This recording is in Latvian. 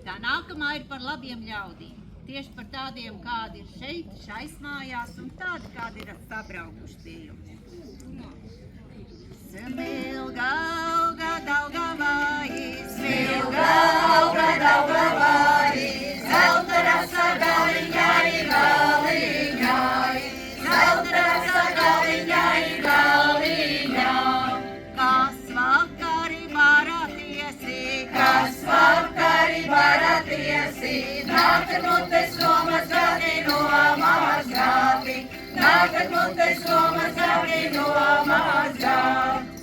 Tā nākamā ir par labiem ļaudīm. Tieši par tādiem, kādi ir šeit, šais mājās, un tādi, kādi ir sabraukuši pie jums. Smilga auga Daugavai, smilga auga Daugavai, zelta rasa galiņai, galiņai, zelta rasa galiņai, galiņai. Kas vakari baratiesi, kas vakari baratiesi, nākat mutes nomazgāti, nomazgāti, nākat mutes nomazgāti, nomazgāti.